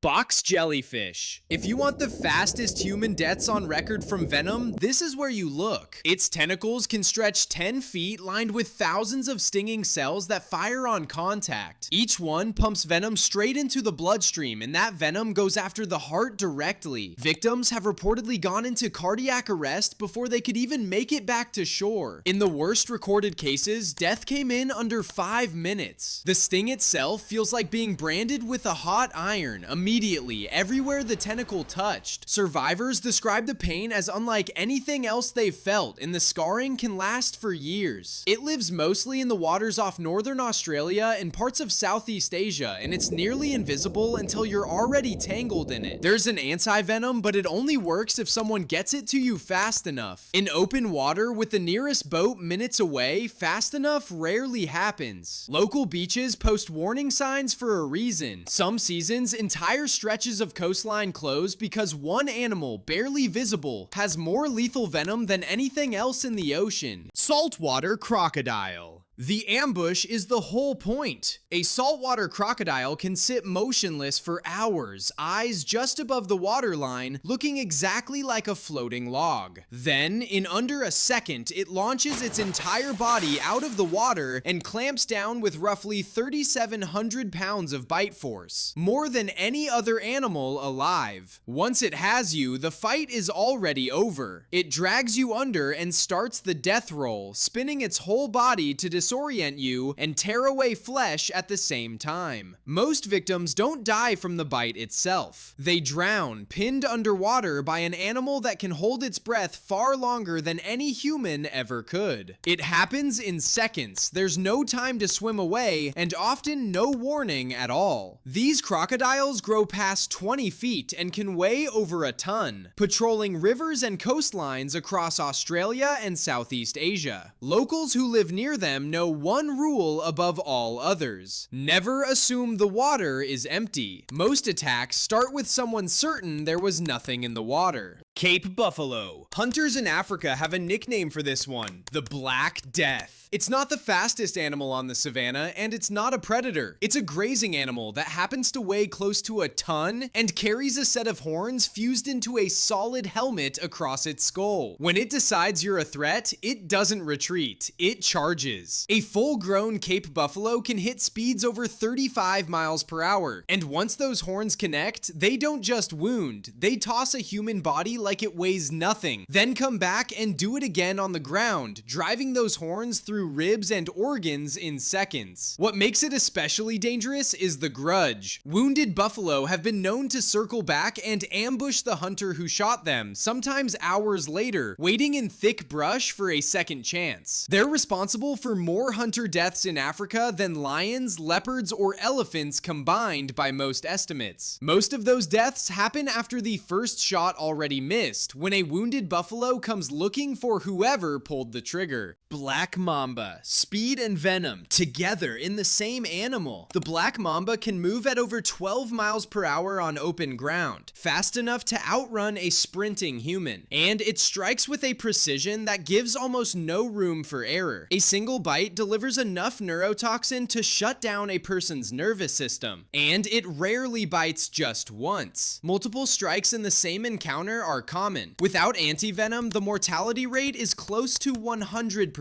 Box jellyfish. If you want the fastest human deaths on record from venom, this is where you look. Its tentacles can stretch 10 feet lined with thousands of stinging cells that fire on contact. Each one pumps venom straight into the bloodstream, and that venom goes after the heart directly. Victims have reportedly gone into cardiac arrest before they could even make it back to shore. In the worst recorded cases, death came in under 5 minutes. The sting itself feels like being branded with a hot iron immediately everywhere the tentacle touched. Survivors describe the pain as unlike anything else they've felt, and the scarring can last for years. It lives mostly in the waters off northern Australia and parts of Southeast Asia, and it's nearly invisible until you're already tangled in it. There's an anti-venom, but it only works if someone gets it to you fast enough. In open water with the nearest boat minutes away, fast enough rarely happens. Local beaches post warning signs for a reason. Some seasons, entire stretches of coastline close because one animal, barely visible, has more lethal venom than anything else in the ocean. Saltwater crocodile. The ambush is the whole point. A saltwater crocodile can sit motionless for hours, eyes just above the waterline, looking exactly like a floating log. Then, in under a second, it launches its entire body out of the water and clamps down with roughly 3,700 pounds of bite force, more than any other animal alive. Once it has you, the fight is already over. It drags you under and starts the death roll, spinning its whole body to disorient you and tear away flesh at the same time. Most victims don't die from the bite itself. They drown, pinned underwater by an animal that can hold its breath far longer than any human ever could. It happens in seconds. There's no time to swim away, and often no warning at all. These crocodiles grow past 20 feet and can weigh over a ton, patrolling rivers and coastlines across Australia and Southeast Asia. Locals who live near them know one rule above all others: never assume the water is empty. Most attacks start with someone certain there was nothing in the water. Cape buffalo. Hunters in Africa have a nickname for this one: the Black Death. It's not the fastest animal on the savannah, and it's not a predator. It's a grazing animal that happens to weigh close to a ton and carries a set of horns fused into a solid helmet across its skull. When it decides you're a threat, it doesn't retreat, it charges. A full-grown Cape buffalo can hit speeds over 35 miles per hour, and once those horns connect, they don't just wound, they toss a human body like it weighs nothing, then come back and do it again on the ground, driving those horns through ribs and organs in seconds. What makes it especially dangerous is the grudge. Wounded buffalo have been known to circle back and ambush the hunter who shot them, sometimes hours later, waiting in thick brush for a second chance. They're responsible for more hunter deaths in Africa than lions, leopards, or elephants combined by most estimates. Most of those deaths happen after the first shot already missed, when a wounded buffalo comes looking for whoever pulled the trigger. Black Mamba. Speed and venom together in the same animal. The black mamba can move at over 12 miles per hour on open ground, fast enough to outrun a sprinting human. And it strikes with a precision that gives almost no room for error. A single bite delivers enough neurotoxin to shut down a person's nervous system. And it rarely bites just once. Multiple strikes in the same encounter are common. Without antivenom, the mortality rate is close to 100%.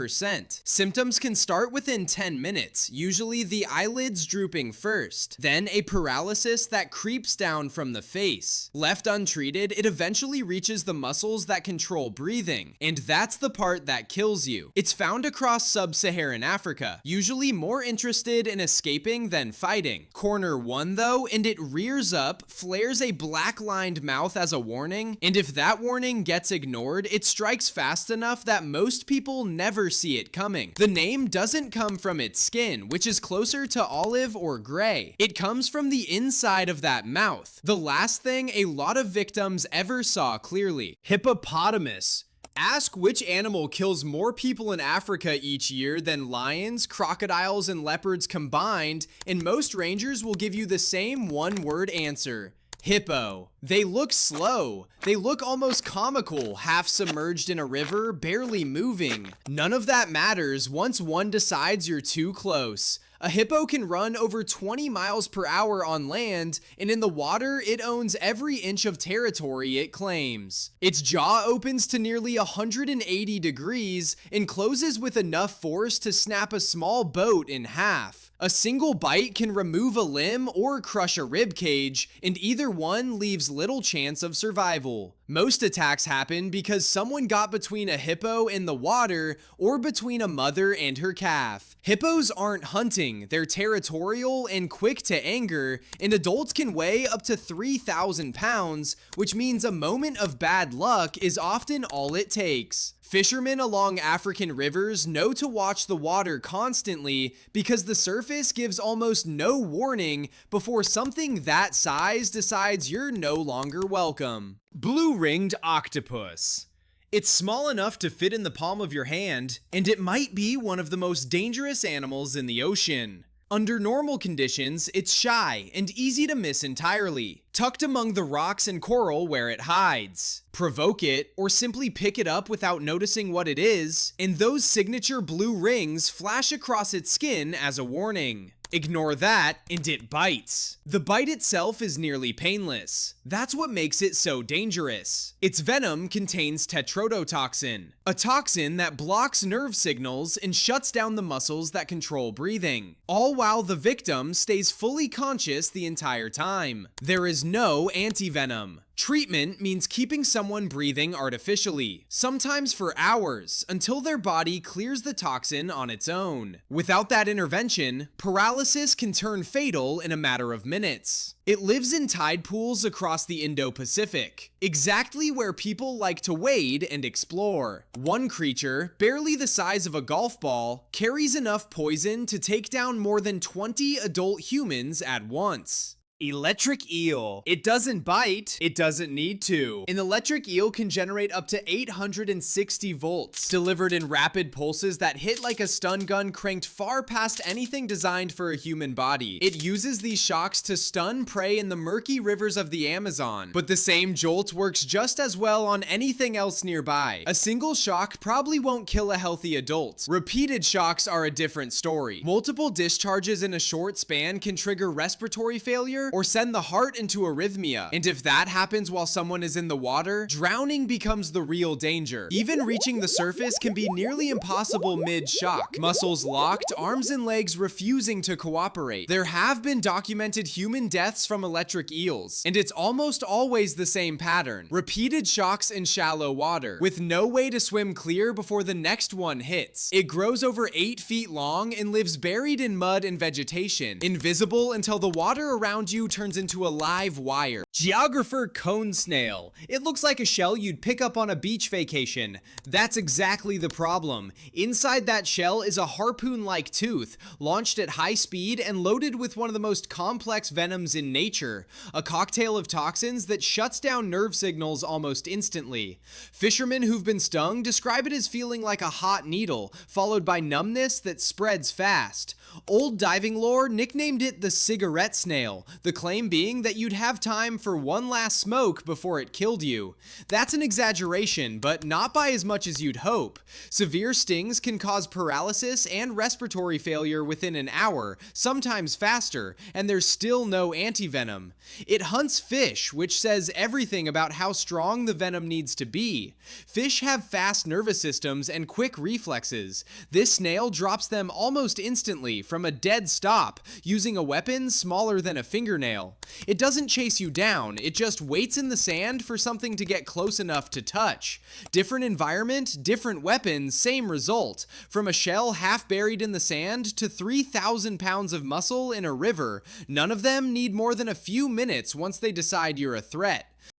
Symptoms can start within 10 minutes, usually the eyelids drooping first, then a paralysis that creeps down from the face. Left untreated, it eventually reaches the muscles that control breathing, and that's the part that kills you. It's found across sub-Saharan Africa, usually more interested in escaping than fighting. Corner one though, and it rears up, flares a black-lined mouth as a warning, and if that warning gets ignored, it strikes fast enough that most people never see it coming. The name doesn't come from its skin, which is closer to olive or gray. It comes from the inside of that mouth, the last thing a lot of victims ever saw clearly. Hippopotamus. Ask which animal kills more people in Africa each year than lions, crocodiles, and leopards combined, and most rangers will give you the same one-word answer: hippo. They look slow. They look almost comical, half submerged in a river, barely moving. None of that matters once one decides you're too close. A hippo can run over 20 miles per hour on land, and in the water, it owns every inch of territory it claims. Its jaw opens to nearly 180 degrees and closes with enough force to snap a small boat in half. A single bite can remove a limb or crush a rib cage, and either one leaves little chance of survival. Most attacks happen because someone got between a hippo and the water, or between a mother and her calf. Hippos aren't hunting, they're territorial and quick to anger, and adults can weigh up to 3,000 pounds, which means a moment of bad luck is often all it takes. Fishermen along African rivers know to watch the water constantly because the surface gives almost no warning before something that size decides you're no longer welcome. Blue-ringed octopus. It's small enough to fit in the palm of your hand, and it might be one of the most dangerous animals in the ocean. Under normal conditions, it's shy and easy to miss entirely, tucked among the rocks and coral where it hides. Provoke it, or simply pick it up without noticing what it is, and those signature blue rings flash across its skin as a warning. Ignore that, and it bites. The bite itself is nearly painless. That's what makes it so dangerous. Its venom contains tetrodotoxin, a toxin that blocks nerve signals and shuts down the muscles that control breathing, all while the victim stays fully conscious the entire time. There is no antivenom. Treatment means keeping someone breathing artificially, sometimes for hours, until their body clears the toxin on its own. Without that intervention, paralysis can turn fatal in a matter of minutes. It lives in tide pools across the Indo-Pacific, exactly where people like to wade and explore. One creature, barely the size of a golf ball, carries enough poison to take down more than 20 adult humans at once. Electric eel. It doesn't bite, it doesn't need to. An electric eel can generate up to 860 volts, delivered in rapid pulses that hit like a stun gun cranked far past anything designed for a human body. It uses these shocks to stun prey in the murky rivers of the Amazon, but the same jolt works just as well on anything else nearby. A single shock probably won't kill a healthy adult. Repeated shocks are a different story. Multiple discharges in a short span can trigger respiratory failure or send the heart into arrhythmia. And if that happens while someone is in the water, drowning becomes the real danger. Even reaching the surface can be nearly impossible mid-shock. Muscles locked, arms and legs refusing to cooperate. There have been documented human deaths from electric eels, and it's almost always the same pattern. Repeated shocks in shallow water, with no way to swim clear before the next one hits. It grows over 8 feet long and lives buried in mud and vegetation, invisible until the water around you turns into a live wire. Geographer cone snail. It looks like a shell you'd pick up on a beach vacation. That's exactly the problem. Inside that shell is a harpoon-like tooth, launched at high speed and loaded with one of the most complex venoms in nature, a cocktail of toxins that shuts down nerve signals almost instantly. Fishermen who've been stung describe it as feeling like a hot needle, followed by numbness that spreads fast. Old diving lore nicknamed it the cigarette snail, the claim being that you'd have time for one last smoke before it killed you. That's an exaggeration, but not by as much as you'd hope. Severe stings can cause paralysis and respiratory failure within an hour, sometimes faster, and there's still no antivenom. It hunts fish, which says everything about how strong the venom needs to be. Fish have fast nervous systems and quick reflexes. This snail drops them almost instantly from a dead stop, using a weapon smaller than a fingernail. It doesn't chase you down, it just waits in the sand for something to get close enough to touch. Different environment, different weapons, same result. From a shell half buried in the sand to 3,000 pounds of muscle in a river, none of them need more than a few minutes once they decide you're a threat.